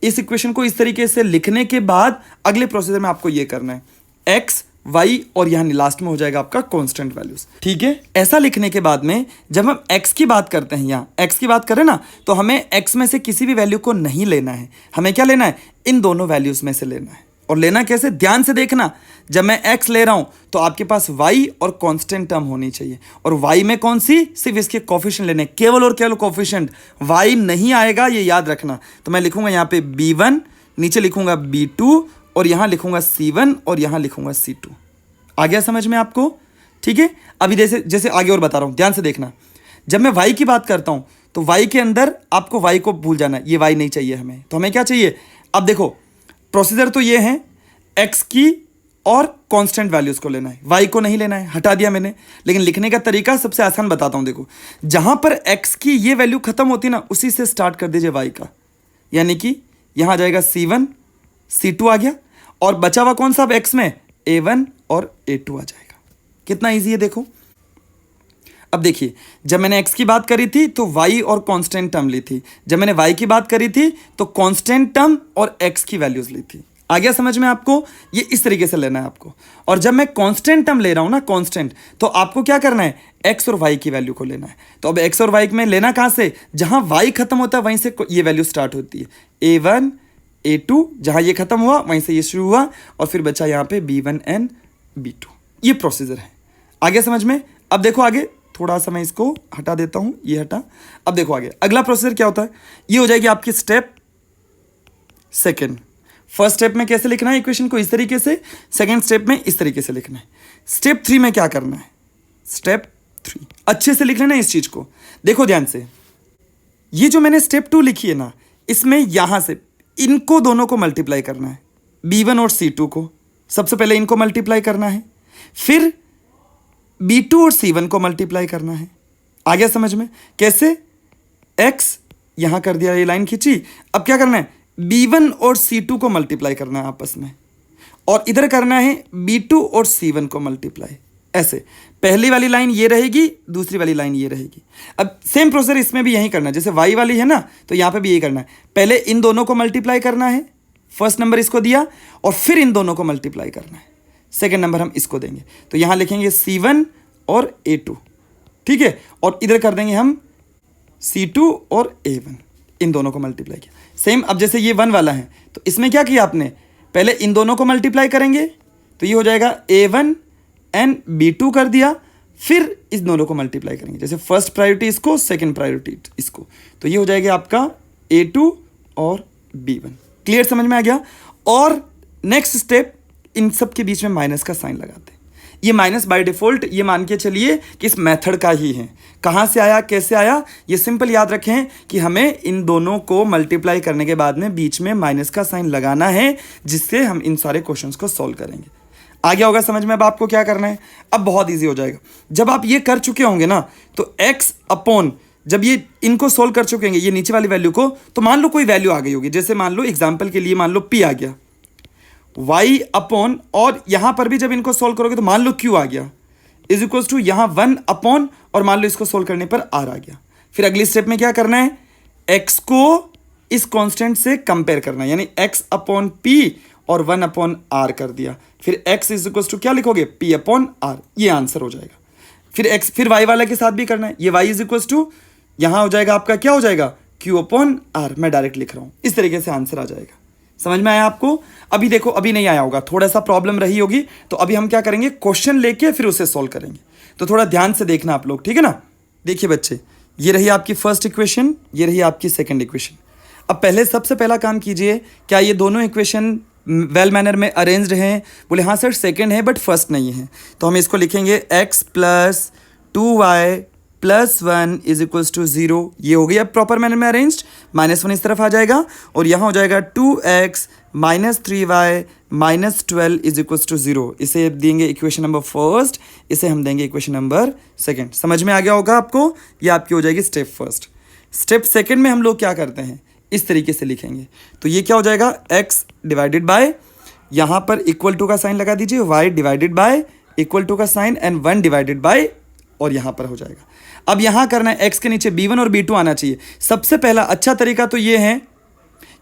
इस इक्वेशन को इस तरीके से लिखने के बाद अगले प्रोसीजर में आपको ये करना है, x y और यहां लास्ट में हो जाएगा आपका कांस्टेंट वैल्यूज। ठीक है, ऐसा लिखने के बाद में जब हम x की बात करते हैं, यहां x की बात करें ना, तो हमें x में से किसी भी वैल्यू को नहीं लेना है। हमें क्या लेना है, इन दोनों वैल्यूज में से लेना है। और लेना कैसे, ध्यान से देखना। जब मैं x ले रहा हूं तो आपके पास y और कांस्टेंट टर्म होनी चाहिए, और y में कौन सी, सिर्फ इसके कोफिशिएंट लेने, केवल और केवल कोफिशिएंट। y नहीं आएगा, ये याद रखना। तो मैं लिखूंगा यहां पे b1, नीचे लिखूंगा b2 और यहां लिखूंगा c1 और यहां लिखूंगा c2। आ गया समझ में आपको? ठीक है, अभी जैसे जैसे आगे और बता रहा हूं, ध्यान से देखना। जब मैं y की बात करता हूं तो y के अंदर आपको y को भूल जाना है, ये y नहीं चाहिए हमें। तो हमें क्या चाहिए, अब देखो प्रोसीजर तो ये है, x की और कांस्टेंट वैल्यूज को लेना है, y को नहीं लेना है, हटा दिया मैंने। लेकिन लिखने का तरीका सबसे आसान बताता हूं। देखो जहां पर x की ये वैल्यू खत्म होती है ना, उसी से स्टार्ट कर दीजिए y का, यानी कि यहां आ जाएगा c1, c2 आ गया, और बचा हुआ कौन सा अब x में, a1 और a2 आ जाएगा। कितना इजी है देखो। अब देखिए, जब मैंने x की बात करी थी तो y और कांस्टेंट टर्म ली थी, जब मैंने y की बात करी थी तो कांस्टेंट टर्म और x की वैल्यूज ली थी। आ गया समझ में आपको? ये इस तरीके से लेना है आपको। और जब मैं कांस्टेंट टर्म ले रहा हूं ना, कांस्टेंट, तो आपको क्या करना है, x और y की वैल्यू को लेना है। तो अब x और y में लेना कहां से, जहां y खत्म होता है वहीं से ये वैल्यू स्टार्ट होती है, a1 a2, जहां ये खत्म हुआ वहीं से ये शुरू हुआ, और फिर बचा यहां पे b1 and b2। ये प्रोसीजर है। आ गया समझ में? अब देखो आगे, थोड़ा सा मैं इसको हटा देता हूं, ये हटा। अब देखो आगे अगला प्रोसीजर क्या होता है, ये हो जाएगी आपकी स्टेप सेकेंड। फर्स्ट स्टेप में कैसे लिखना है इक्वेशन को, इस तरीके से। सेकेंड स्टेप में इस तरीके से लिखना है। स्टेप 3 में क्या करना है, स्टेप 3 अच्छे से लिख लेना इस चीज को। देखो ध्यान से, ये जो मैंने स्टेप 2 लिखी है ना, इसमें यहां से इनको दोनों को मल्टीप्लाई करना है, b1 और c2 को। सबसे पहले इनको मल्टीप्लाई करना है, फिर b2 और c1 को मल्टीप्लाई करना है। आ गया समझ में? कैसे, x यहां कर दिया, ये लाइन खींची। अब क्या करना है, b1 और c2 को मल्टीप्लाई करना है आपस में, और इधर करना है b2 और c1 को मल्टीप्लाई। ऐसे पहली वाली लाइन ये रहेगी, दूसरी वाली लाइन ये रहेगी। अब सेम प्रोसेस इसमें भी यही करना है, जैसे y वाली है ना, तो यहां पे भी यही करना है। पहले इन दोनों को मल्टीप्लाई करना है, फर्स्ट नंबर इसको दिया, और फिर इन दोनों को मल्टीप्लाई करना है, सेकेंड नंबर हम इसको देंगे। तो यहां लिखेंगे c1 और a2, ठीक है, और इधर कर देंगे हम c2 और a1, इन दोनों को मल्टीप्लाई किया। सेम अब जैसे ये 1 वाला है, तो इसमें क्या किया आपने, पहले इन दोनों को मल्टीप्लाई करेंगे, तो ये हो जाएगा a1 एंड b2 कर दिया, फिर इस दोनों को मल्टीप्लाई करेंगे, जैसे फर्स्ट प्रायोरिटी इसको, सेकंड प्रायोरिटी इसको, तो ये हो जाएगा आपका a2 और b1। क्लियर, समझ में आ गया? और नेक्स्ट स्टेप, इन सब के बीच में माइनस का साइन लगाते हैं। ये माइनस बाय डिफॉल्ट ये मान के चलिए कि इस मेथड का ही है। कहाँ से आया, कैसे आया, ये सिंपल याद रखें कि हमें इन दोनों को मल्टीप्लाई करने के बाद में बीच में माइनस का साइन लगाना है, जिससे हम इन सारे क्वेश्चंस को सॉल्व करेंगे। आ गया होगा समझ में? अब आपको क्या करना है, अब बहुत ईजी हो जाएगा। जब आप ये कर चुके होंगे ना, तो x अपॉन, जब ये इनको सोल्व कर चुके होंगे ये नीचे वाली वैल्यू को, तो मान लो कोई वैल्यू आ गई होगी, जैसे मान लो एग्जाम्पल के लिए मान लो p आ गया, y अपॉन, और यहां पर भी जब इनको सोल्व करोगे तो मान लो q आ गया, इज इक्वल टू यहां 1 अपॉन, और मान लो इसको सोल्व करने पर r आ गया। फिर अगली स्टेप में क्या करना है, x को इस कांस्टेंट से कंपेयर करना है, यानी x अपॉन p और 1 अपॉन r कर दिया। फिर x इज इक्वल टू क्या लिखोगे, p अपॉन r, ये आंसर हो जाएगा। फिर x, फिर y वाले के साथ भी करना है, ये y इज इक्वल टू यहां हो जाएगा आपका, क्या हो जाएगा, q अपॉन r, मैं डायरेक्ट लिख रहा हूं, इस तरीके से आंसर आ जाएगा। समझ में आया आपको? अभी देखो, अभी नहीं आया होगा, थोड़ा सा प्रॉब्लम रही होगी, तो अभी हम क्या करेंगे, क्वेश्चन लेके फिर उसे सॉल्व करेंगे। तो थोड़ा ध्यान से देखना आप लोग, ठीक है ना? देखिए बच्चे, ये रही आपकी फर्स्ट इक्वेशन, ये रही आपकी सेकंड इक्वेशन। अब पहले सबसे पहला काम कीजिए, क्या ये दोनों इक्वेशन वेल मैनर में अरेंज्ड हैं? बोले हाँ सर सेकंड है बट फर्स्ट नहीं है। तो हम इसको लिखेंगे x plus 2y plus 1 is equals to 0। ये हो गई अब प्रॉपर मैनर में अरेंज्ड। -1 इस तरफ आ जाएगा और यहाँ हो जाएगा 2x minus 3y minus 12 is equals to 0। इसे देंगे इक्वेशन नंबर फर्स्ट, इसे हम देंगे इक्वेशन नंबर सेकंड। समझ में आ गया होगा आपको? ये आपकी हो जाएगी स्टेप फर्स्ट। स्टेप सेकंड में हम लोग क्या करते हैं, इस तरीके से लिखेंगे। तो ये क्या हो जाएगा, x डिवाइडेड बाय, यहाँ पर इक्वल टू का साइन लगा दीजिए, y divided by equal to का साइन एंड 1 डिवाइडेड बाय, और यहाँ पर हो जाएगा। अब यहाँ करना है x के नीचे b1 और b2 आना चाहिए। सबसे पहला अच्छा तरीका तो ये है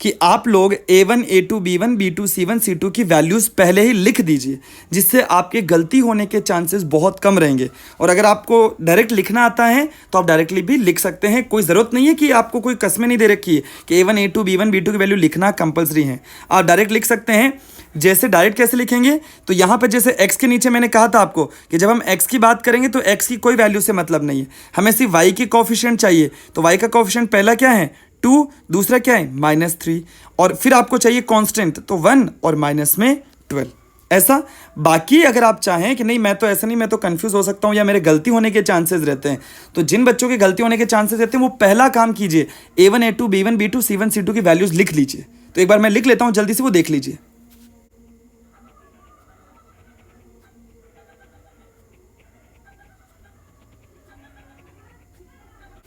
कि आप लोग a1 a2 b1 b2 c1 c2 की वैल्यूज़ पहले ही लिख दीजिए, जिससे आपके गलती होने के चांसेस बहुत कम रहेंगे। और अगर आपको डायरेक्ट लिखना आता है तो आप डायरेक्टली भी लिख सकते हैं, कोई ज़रूरत नहीं है कि आपको कोई कस्में नहीं दे रखी है कि a1 a2 b1 b2 की वैल्यू लिखना कंपलसरी है। आप डायरेक्ट लिख सकते हैं। जैसे डायरेक्ट कैसे लिखेंगे, तो यहाँ पर जैसे x के नीचे मैंने कहा था आपको कि जब हम x की बात करेंगे तो x की कोई वैल्यू से मतलब नहीं है, हमें सिर्फ y की कोफिशिएंट चाहिए। तो y का कोफिशिएंट पहला क्या है 2, दूसरा क्या है -3, और फिर आपको चाहिए कांस्टेंट, तो 1 और माइनस में 12। ऐसा बाकी अगर आप चाहें कि नहीं मैं तो ऐसा नहीं, मैं तो कंफ्यूज हो सकता हूं या मेरे गलती होने के चांसेस रहते हैं, तो जिन बच्चों के गलती होने के चांसेस रहते हैं वो पहला काम कीजिए, a1 a2 b1 b2 c1 c2 की वैल्यूज लिख लीजिए। तो एक बार मैं लिख लेता हूं जल्दी से, वो देख लीजिए।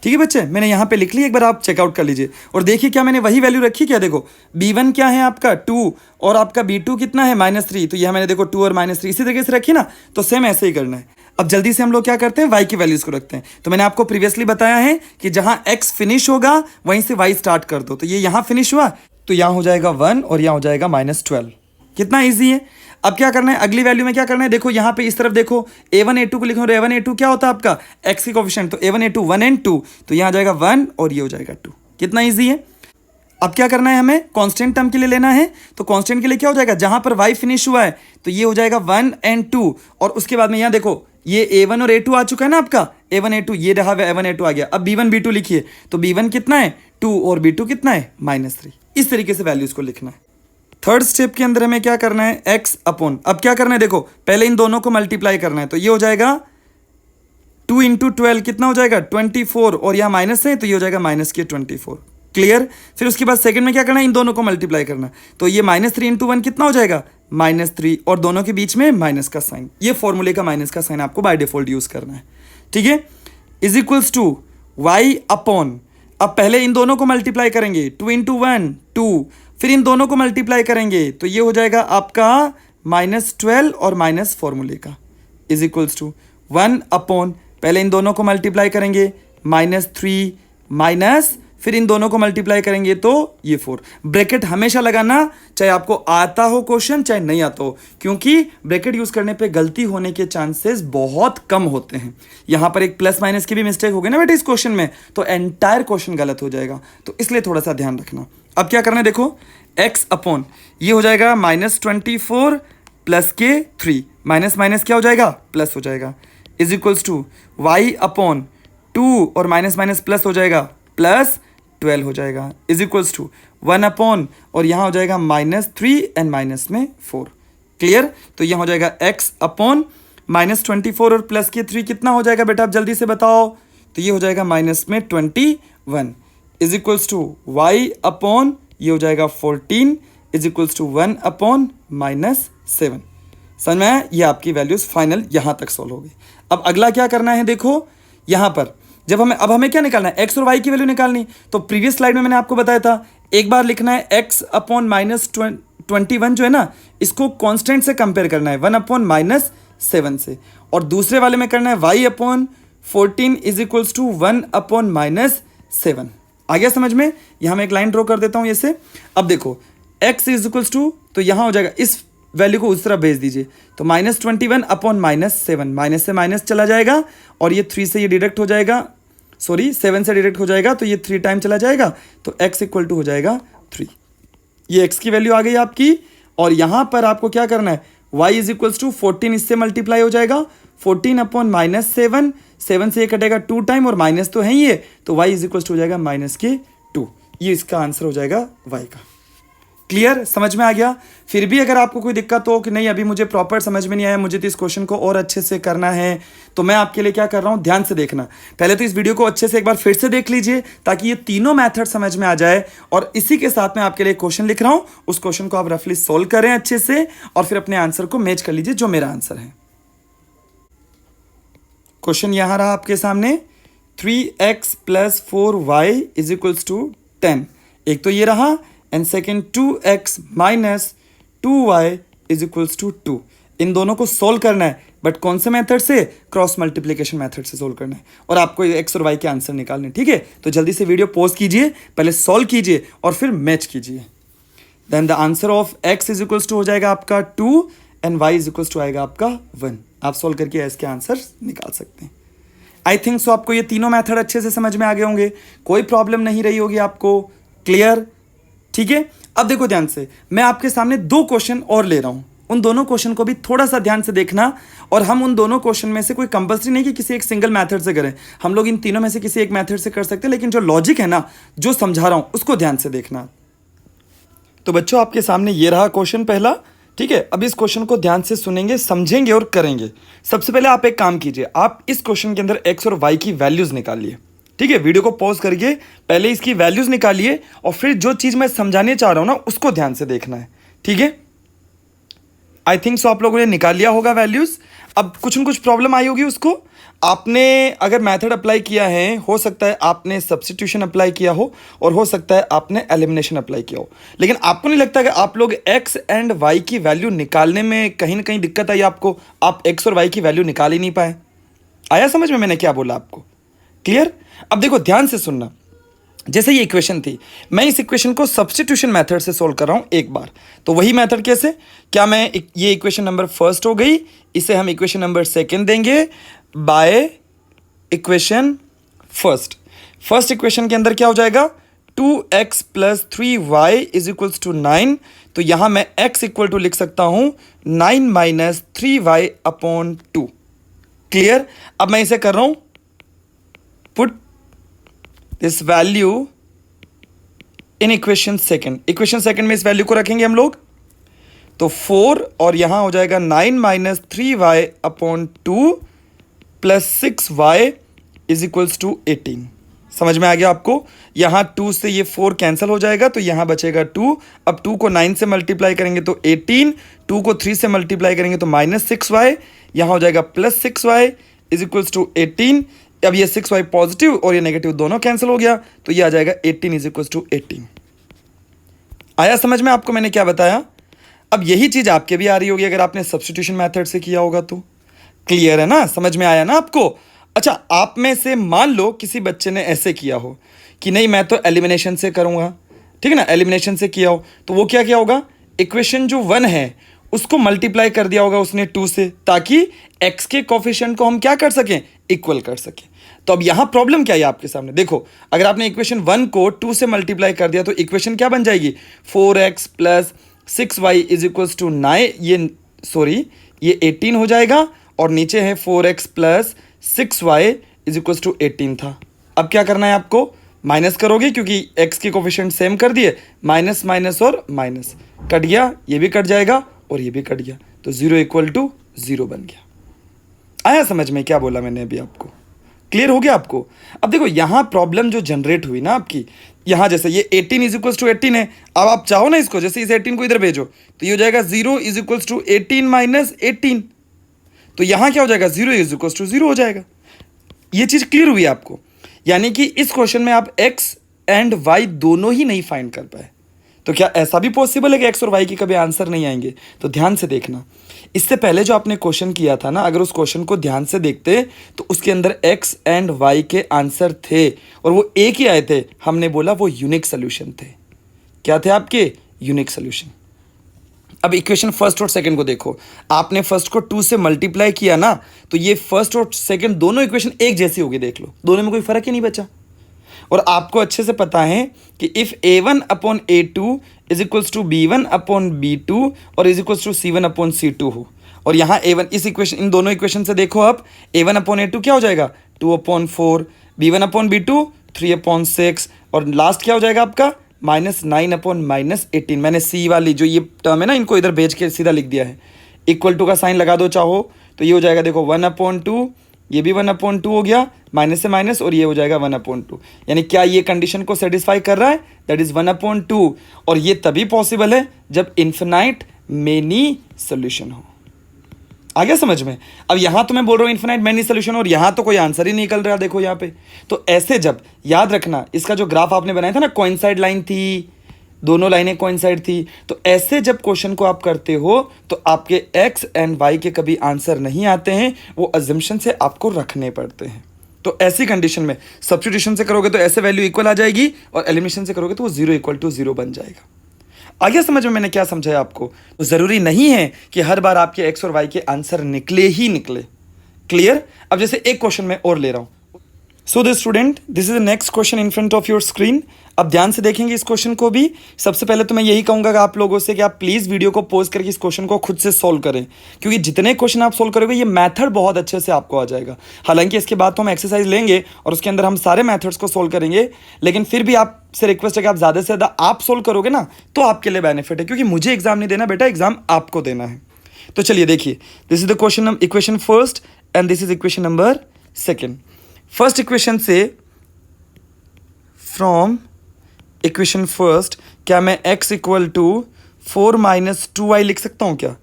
ठीक है बच्चे, मैंने यहाँ पे लिख ली, एक बार आप चेकआउट कर लीजिए और देखिए क्या मैंने वही वैल्यू रखी क्या। देखो b1 क्या है आपका 2 और आपका b2 कितना है -3, तो यह मैंने देखो 2 और -3 इसी तरीके से रखी ना, तो सेम ऐसे ही करना है। अब जल्दी से हम लोग क्या करते हैं, y की वैल्यूज को रखते हैं। तो मैंने आपको प्रीवियसली बताया है कि जहाँ x फिनिश होगा वहीं से y स्टार्ट कर दो। तो ये यहाँ फिनिश हुआ तो यहाँ हो जाएगा 1 और यहाँ हो जाएगा -12। कितना ईजी है। अब क्या करना है, अगली वैल्यू में क्या करना है, देखो यहाँ पे इस तरफ देखो a1 a2 को लिखो, a1 a2 क्या होता है आपका x की कोफिशिएंट, तो a1 a2 1 and 2, तो यहाँ जाएगा 1 और ये हो जाएगा 2। कितना इजी है। अब क्या करना है, हमें कांस्टेंट टर्म के लिए लेना है, तो कांस्टेंट के लिए क्या हो जाएगा, जहां पर y फिनिश हुआ है तो ये हो जाएगा 1 and 2, और उसके बाद में यहाँ देखो ये a1 और a2 आ चुका है ना आपका, a1 a2 ये रहा, a1 a2 आ गया। अब b1 b2 लिखिए, तो b1 कितना है 2 और b2 कितना है -3। इस तरीके से वैल्यूज को लिखना है। थर्ड स्टेप के अंदर हमें क्या करना है, x अपॉन, अब क्या करना है देखो पहले इन दोनों को मल्टीप्लाई करना है, तो ये हो जाएगा 2 × 12 कितना हो जाएगा 24, और यहाँ माइनस है तो ये हो जाएगा -24। क्लियर। फिर उसके बाद सेकंड में क्या करना है, इन दोनों को मल्टीप्लाई करना, तो ये -3 × 1 कितना हो जाएगा -3, और दोनों के बीच में माइनस का साइन, ये फॉर्मूले का माइनस का साइन आपको बाय डिफॉल्ट यूज करना है। ठीक है, is equals to y upon, अब पहले इन दोनों को मल्टीप्लाई करेंगे 2 × 1 2, फिर इन दोनों को मल्टीप्लाई करेंगे तो ये हो जाएगा आपका -12 और माइनस फॉर्मूले का, इज इक्वल्स टू 1 अपॉन, पहले इन दोनों को मल्टीप्लाई करेंगे -3 माइनस, फिर इन दोनों को मल्टीप्लाई करेंगे तो ये 4। ब्रैकेट हमेशा लगाना, चाहे आपको आता हो क्वेश्चन चाहे नहीं आता हो, क्योंकि ब्रैकेट यूज करने पे गलती होने के चांसेस बहुत कम होते हैं। यहाँ पर एक प्लस माइनस की भी मिस्टेक हो गई ना बेटा इस क्वेश्चन में, तो एंटायर क्वेश्चन गलत हो जाएगा, तो इसलिए थोड़ा सा ध्यान रखना। अब क्या करना है देखो, x अपॉन ये हो जाएगा -24 प्लस के 3, माइनस माइनस क्या हो जाएगा प्लस हो जाएगा, is equals to y upon 2 और माइनस माइनस प्लस हो जाएगा +12 हो जाएगा, इज इक्वल्स टू 1 अपॉन, और यहाँ हो जाएगा -3 एंड माइनस में 4। क्लियर। तो यहाँ हो जाएगा x अपॉन -24 और प्लस के 3 कितना हो जाएगा बेटा आप जल्दी से बताओ, तो ये हो जाएगा -21 is equals to y upon ये हो जाएगा 14 इज इक्वल्स टू 1 अपॉन -7। समझ में आया, ये आपकी वैल्यूज फाइनल यहाँ तक सॉल्व हो गई। अब अगला क्या करना है देखो, यहाँ पर जब हमें क्या निकालना है, x और y की वैल्यू निकालनी, तो प्रीवियस स्लाइड में मैंने आपको बताया था एक बार लिखना है x अपॉन -21 जो है ना, इसको कांस्टेंट से कंपेयर करना है 1 अपॉन -7 से, और दूसरे वाले में करना है y upon 14 is equals to 1 upon -7। आ गया समझ में। यहाँ मैं एक लाइन ड्रॉ कर देता हूँ ऐसे। अब देखो x इज इक्वल्स टू, तो यहाँ हो जाएगा इस वैल्यू को उस तरफ भेज दीजिए, तो -21 अपॉन -7, माइनस से माइनस चला जाएगा और ये 3 से ये डिडक्ट हो जाएगा, सॉरी 7 से डिडक्ट हो जाएगा, तो ये 3 टाइम चला जाएगा, तो x इक्वल टू हो जाएगा 3। ये x की वैल्यू आ गई आपकी। और यहाँ पर आपको क्या करना है, y इज इक्वल्स टू 14 इससे मल्टीप्लाई हो जाएगा, 14 अपॉन -7, 7 से ये कटेगा 2 टाइम और माइनस तो है ही है, तो y इज इक्वल टू हो जाएगा -2। ये इसका आंसर हो जाएगा y का। क्लियर, समझ में आ गया। फिर भी अगर आपको कोई दिक्कत हो कि नहीं अभी मुझे प्रॉपर समझ में नहीं आया, मुझे तो इस क्वेश्चन को और अच्छे से करना है, तो मैं आपके लिए क्या कर रहा हूं, ध्यान से देखना। पहले तो इस वीडियो को अच्छे से एक बार फिर से देख लीजिए ताकि ये तीनों मेथड समझ में आ जाए, और इसी के साथ मैं आपके लिए क्वेश्चन लिख रहा हूं, उस क्वेश्चन को आप रफली सोल्व करें अच्छे से और फिर अपने आंसर को मैच कर लीजिए जो मेरा आंसर है। क्वेश्चन यहां रहा आपके सामने, 3x + 4y = 10। एक तो ये रहा, एंड सेकेंड 2x - 2y = 2। इन दोनों को सोल्व करना है, बट कौन से मेथड से, क्रॉस मल्टीप्लिकेशन मेथड से सोल्व करना है, और आपको x और y के आंसर निकालने। ठीक है, तो जल्दी से वीडियो पॉज कीजिए, पहले सोल्व कीजिए और फिर मैच कीजिए। Then the answer of x = हो जाएगा आपका 2 एंड y = आएगा आपका 1। आप सोल्व करके इसके आंसर निकाल सकते हैं। आई थिंक सो आपको ये तीनों मेथड अच्छे से समझ में आ गए होंगे, कोई प्रॉब्लम नहीं रही होगी आपको। क्लियर, ठीक है। अब देखो ध्यान से, मैं आपके सामने 2 क्वेश्चन और ले रहा हूं, उन दोनों क्वेश्चन को भी थोड़ा सा ध्यान से देखना, और हम उन दोनों क्वेश्चन में से कोई कंपल्सरी नहीं कि किसी एक सिंगल मेथड से करें, हम लोग इन तीनों में से किसी एक मेथड से कर सकते हैं, लेकिन जो लॉजिक है ना, जो समझा रहा हूं उसको ध्यान से देखना। तो बच्चों आपके सामने ये रहा क्वेश्चन पहला। ठीक है, अब इस क्वेश्चन को ध्यान से सुनेंगे, समझेंगे और करेंगे। सबसे पहले आप एक काम कीजिए, आप इस क्वेश्चन के अंदर x और y की वैल्यूज निकालिए। ठीक है, वीडियो को पॉज करके पहले इसकी वैल्यूज निकालिए और फिर जो चीज मैं समझाने चाह रहा हूं ना उसको ध्यान से देखना है। ठीक है, आई थिंक सो आप लोगों ने निकाल लिया होगा वैल्यूज। अब कुछ न कुछ प्रॉब्लम आई होगी उसको, आपने अगर मेथड अप्लाई किया है, हो सकता है आपने सब्स्टिट्यूशन अप्लाई किया हो और हो सकता है आपने एलिमिनेशन अप्लाई किया हो, लेकिन आपको नहीं लगता कि आप लोग x एंड y की वैल्यू निकालने में कहीं ना कहीं दिक्कत आई आपको, आप x और y की वैल्यू निकाल ही नहीं पाए। आया समझ में मैंने क्या बोला आपको? क्लियर। अब देखो ध्यान से सुनना, जैसे ये इक्वेशन थी, मैं इस इक्वेशन को सब्स्टिट्यूशन मेथड से सोल्व कर रहा हूं एक बार, तो वही मेथड कैसे, क्या मैं ये इक्वेशन नंबर फर्स्ट हो गई, इसे हम इक्वेशन नंबर सेकंड देंगे बाय इक्वेशन फर्स्ट इक्वेशन के अंदर क्या हो जाएगा, 2x + 3y = 9। तो यहां मैं x = लिख सकता हूं 9 - 3y/2। क्लियर। अब मैं इसे कर रहा हूं, put this value in equation second में इस वैल्यू को रखेंगे हम लोग, तो 4 और यहां हो जाएगा 9 - 3y/2 + 6y = 18। समझ में आ गया आपको? यहां 2 से ये 4 कैंसिल हो जाएगा, तो यहां बचेगा 2। अब 2 को 9 से मल्टीप्लाई करेंगे तो 18, 2 को 3 से मल्टीप्लाई करेंगे तो -6y, यहां हो जाएगा +6y = 18। अब ये 6y पॉजिटिव और ये नेगेटिव दोनों कैंसिल हो गया, तो ये आ जाएगा 18 = 18। आया समझ में आपको मैंने क्या बताया? अब यही चीज आपके भी आ रही होगी अगर आपने सब्स्टिट्यूशन मेथड से किया होगा तो। क्लियर है ना, समझ में आया ना आपको? अच्छा, आप में से मान लो किसी बच्चे ने ऐसे किया हो कि नहीं मैं तो एलिमिनेशन से करूंगा, ठीक है ना, एलिमिनेशन से किया हो, तो वो क्या किया होगा, इक्वेशन जो 1 है उसको मल्टीप्लाई कर दिया होगा उसने 2 से, ताकि x के कोफिशिएंट को हम क्या कर सकें, इक्वल कर सकें। तो अब यहां प्रॉब्लम क्या है आपके सामने, देखो अगर आपने इक्वेशन 1 को 2 से मल्टीप्लाई कर दिया तो इक्वेशन क्या बन जाएगी, 4x + 6y = 9, ये 18 हो जाएगा, और नीचे है 4x + 6y = 18 था। अब क्या करना है आपको, माइनस करोगे क्योंकि x के कोफिशिएंट सेम कर दिए, माइनस माइनस और माइनस कट गया, ये भी कट जाएगा और ये भी कट गया, तो 0 = 0 बन गया। आया समझ में क्या बोला मैंने अभी आपको? क्लियर हो गया आपको? अब देखो यहां प्रॉब्लम जो जनरेट हुई ना आपकी, यहां जैसे ये 18 = 18 है, अब आप चाहो ना इसको, जैसे इस 18 को इधर भेजो तो ये हो जाएगा 0 = 18 - 18, तो यहां क्या हो जाएगा, 0 = 0 हो जाएगा। ये चीज क्लियर हुई आपको? यानी कि इस क्वेश्चन में आप x एंड y दोनों ही नहीं फाइंड कर पाए, तो क्या ऐसा भी पॉसिबल है कि x और y के कभी आंसर नहीं आएंगे? तो ध्यान से देखना, इससे पहले जो आपने क्वेश्चन किया था ना, अगर उस क्वेश्चन को ध्यान से देखते तो उसके अंदर x एंड y के आंसर थे और वो एक ही आए थे, हमने बोला वो यूनिक सोल्यूशन थे। क्या थे आपके? Unique solution. अब इक्वेशन फर्स्ट और सेकंड को देखो, आपने फर्स्ट को 2 से मल्टीप्लाई किया ना, तो ये फर्स्ट और सेकंड दोनों इक्वेशन एक जैसी होगी, देख लो दोनों में कोई फर्क ही नहीं बचा। और आपको अच्छे से पता है कि इफ a1/a2 = b1/b2 और = c1/c2 हो, और यहाँ a1 इस इक्वेशन, इन दोनों इक्वेशन से देखो आप, a1/a2 क्या हो जाएगा 2/4, b1/b2 3/6, और लास्ट क्या हो जाएगा आपका -9/-18। मैंने सी वाली जो ये टर्म है ना, इनको इधर भेज के सीधा लिख दिया है। इक्वल टू का साइन लगा दो चाहो तो ये हो जाएगा देखो 1/2, ये भी 1/2 हो गया, माइनस से माइनस, और ये हो जाएगा 1/2। यानी क्या ये कंडीशन को सेटिस्फाई कर रहा है, दैट इज 1/2। और ये तभी पॉसिबल है जब इन्फिनाइट मेनी सोल्यूशन हो। आ गया समझ में? अब यहां तो मैं बोल रहा हूं इन्फिनाइट मेनी सोल्यूशन, और यहां तो कोई आंसर ही निकल रहा, देखो यहां पे। तो ऐसे जब याद रखना, इसका जो ग्राफ आपने बनाया था ना, कोइंसाइड लाइन थी, दोनों लाइनें कोइंसाइड थी, तो ऐसे जब क्वेश्चन को आप करते हो तो आपके एक्स एंड वाई के कभी आंसर नहीं आते हैं, वो अजम्पशन से आपको रखने पड़ते हैं। तो ऐसी कंडीशन में सब्स्टिट्यूशन से करोगे तो ऐसे वैल्यू इक्वल आ जाएगी, और एलिमिनेशन से करोगे तो वो 0 = 0 बन जाएगा। आगे समझ में मैंने क्या समझाया आपको? तो जरूरी नहीं है कि हर बार आपके एक्स और वाई के आंसर निकले ही निकले। क्लियर? अब जैसे एक क्वेश्चन मैं और ले रहा हूं। So the student, this is the next question in front of your screen. अब ध्यान से देखेंगे इस क्वेश्चन को भी। सबसे पहले तो मैं यही कहूंगा कि आप लोगों से कि आप प्लीज वीडियो को पॉज करके इस क्वेश्चन को खुद से सोल्व करें, क्योंकि जितने क्वेश्चन आप सोल्व करोगे ये मेथड बहुत अच्छे से आपको आ जाएगा। हालांकि इसके बाद तो हम एक्सरसाइज लेंगे और उसके अंदर हम सारे मेथड्स को सोल्व करेंगे, लेकिन फिर भी आपसे रिक्वेस्ट है कि आप ज्यादा से ज्यादा आप सोल्व करोगे ना, तो आपके लिए बेनिफिट है, क्योंकि मुझे एग्जाम नहीं देना बेटा, एग्जाम आपको देना है। तो चलिए देखिए, this is the question equation first and this is equation number second. First equation से, फ्रॉम इक्वेशन फर्स्ट, क्या मैं x = 4 - 2y लिख सकता हूं क्या?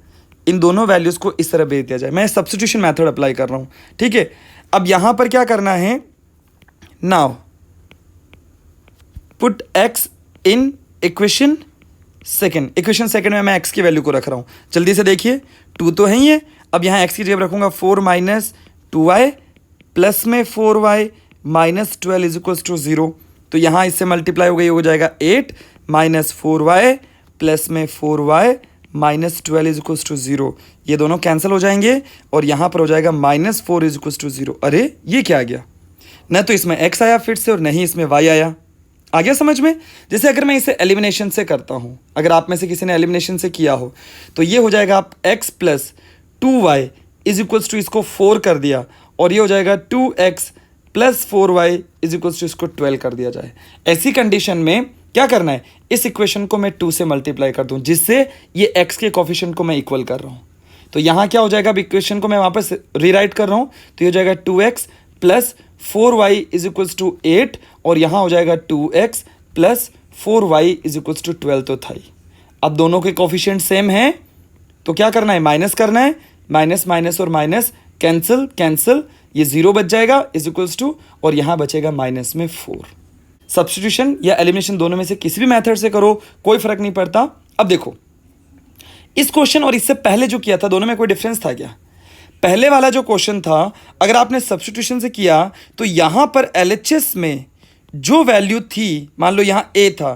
इन दोनों वैल्यूज को इस तरह भेज दिया जाए। मैं सब्स्टिट्यूशन मेथड अप्लाई कर रहा हूं, ठीक है। अब यहां पर क्या करना है, now put x in equation second. Equation second में मैं x की वैल्यू को रख रहा हूं। जल्दी से देखिए, 2 तो है ही है। अब यहां x की जगह रखूंगा 4 - 2y, प्लस में 4y - 12 = 0। तो यहां इससे मल्टीप्लाई हो गई, हो जाएगा 8 - 4y प्लस में 4y - 12 = 0। ये दोनों कैंसिल हो जाएंगे और यहां पर हो जाएगा -4 = 0। अरे ये क्या आ गया? न तो इसमें x आया फिर से और नहीं इसमें y आया। आ गया समझ में? जैसे अगर मैं इसे एलिमिनेशन से करता हूं, अगर आप में से किसी ने एलिमिनेशन से किया हो तो ये हो जाएगा, आप x + 2y = इसको 4 कर दिया, और ये हो जाएगा 2x + 4y = इसको 12 कर दिया जाए। ऐसी कंडीशन में क्या करना है, इस इक्वेशन को मैं 2 से मल्टीप्लाई कर दूं, जिससे ये x के कोफिशिएंट को मैं इक्वल कर रहा हूं। तो यहां क्या हो जाएगा, अब इक्वेशन को मैं वापस रीराइट कर रहा हूं, तो ये हो जाएगा 2x + 4y = 8, और यहां हो जाएगा 2x + 4y = 12 तो था ही। अब दोनों के कोफिशिएंट सेम हैं, तो क्या करना है, माइनस करना है, माइनस माइनस और माइनस कैंसिल कैंसिल, ये 0 बच जाएगा = और यहां बचेगा -4। सब्स्टिट्यूशन या एलिमिनेशन दोनों में से किसी भी मेथड से करो, कोई फर्क नहीं पड़ता। अब देखो, इस क्वेश्चन और इससे पहले जो किया था, दोनों में कोई डिफरेंस था क्या? पहले वाला जो क्वेश्चन था, अगर आपने सब्स्टिट्यूशन से किया तो यहां पर LHS में जो वैल्यू थी, मान लो यहां A था,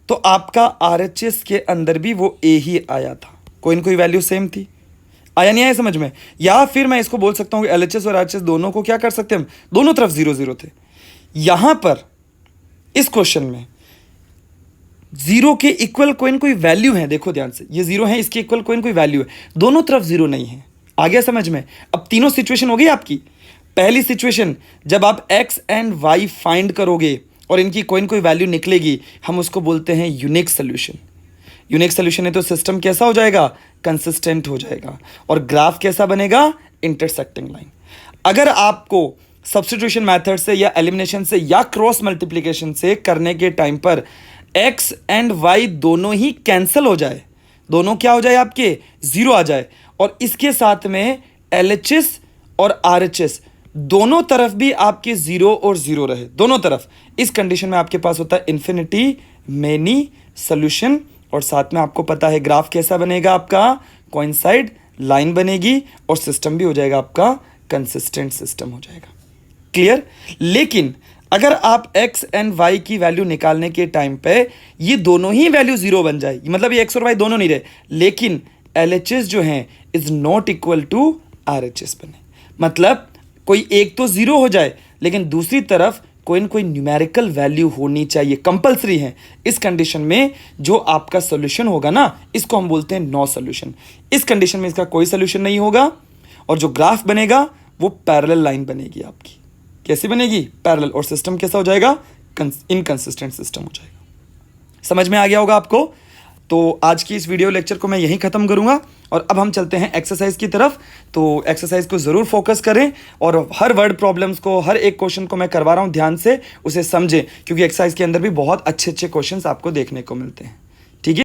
तो आपका RHS के अंदर भी वो A ही आया था, कोई ना कोई वैल्यू सेम थी। आया नहीं आया समझ में? या फिर मैं इसको बोल सकता हूं कि LHS और RHS दोनों को क्या कर सकते हैं हम, दोनों तरफ 0 0 थे। यहां पर इस क्वेश्चन में 0 के इक्वल कोई ना कोई वैल्यू है, देखो ध्यान से, ये 0 है, इसके इक्वल कोई ना कोई वैल्यू है, दोनों तरफ 0 नहीं है। आ गया समझ में? अब तीनों सिचुएशन हो गई आपकी। पहली सिचुएशन, जब आप x एंड y फाइंड करोगे और इनकी कोई ना कोई वैल्यू निकलेगी, हम उसको बोलते हैं यूनिक सोल्यूशन। यूनिक सोल्यूशन है तो सिस्टम कैसा हो जाएगा, कंसिस्टेंट हो जाएगा, और ग्राफ कैसा बनेगा, इंटरसेक्टिंग लाइन। अगर आपको सब्स्टिट्यूशन मेथड से या एलिमिनेशन से या क्रॉस मल्टीप्लिकेशन से करने के टाइम पर x एंड y दोनों ही कैंसिल हो जाए, दोनों क्या हो जाए आपके, 0 आ जाए, और इसके साथ में LHS और RHS दोनों तरफ भी आपके 0 और 0 रहे, दोनों तरफ, इस कंडीशन में आपके पास होता है इन्फिनिटी मेनी सोल्यूशन। और साथ में आपको पता है ग्राफ कैसा बनेगा आपका, कोइंसाइड लाइन बनेगी, और सिस्टम भी हो जाएगा आपका कंसिस्टेंट सिस्टम हो जाएगा। क्लियर? लेकिन अगर आप x एंड y की वैल्यू निकालने के टाइम पे ये दोनों ही वैल्यू 0 बन जाए, मतलब ये x और y दोनों नहीं रहे, लेकिन LHS जो है is not equal to RHS बने, मतलब कोई एक तो 0 हो जाए लेकिन दूसरी तरफ कोई ना कोई न्यूमेरिकल वैल्यू होनी चाहिए, कंपलसरी है। इस कंडीशन में जो आपका सोल्यूशन होगा ना, इसको हम बोलते हैं नो सोल्यूशन। इस कंडीशन में इसका कोई सोल्यूशन नहीं होगा और जो ग्राफ बनेगा वो पैरेलल लाइन बनेगी आपकी। कैसी बनेगी? पैरेलल। और सिस्टम कैसा हो जाएगा? इनकंसिस्टेंट सिस्टम हो जाएगा। समझ में आ गया होगा आपको? तो आज की इस वीडियो लेक्चर को मैं यहीं ख़त्म करूंगा और अब हम चलते हैं एक्सरसाइज की तरफ। तो एक्सरसाइज को ज़रूर फोकस करें और हर वर्ड प्रॉब्लम्स को, हर एक क्वेश्चन को मैं करवा रहा हूं ध्यान से, उसे समझें, क्योंकि एक्सरसाइज के अंदर भी बहुत अच्छे अच्छे क्वेश्चंस आपको देखने को मिलते हैं।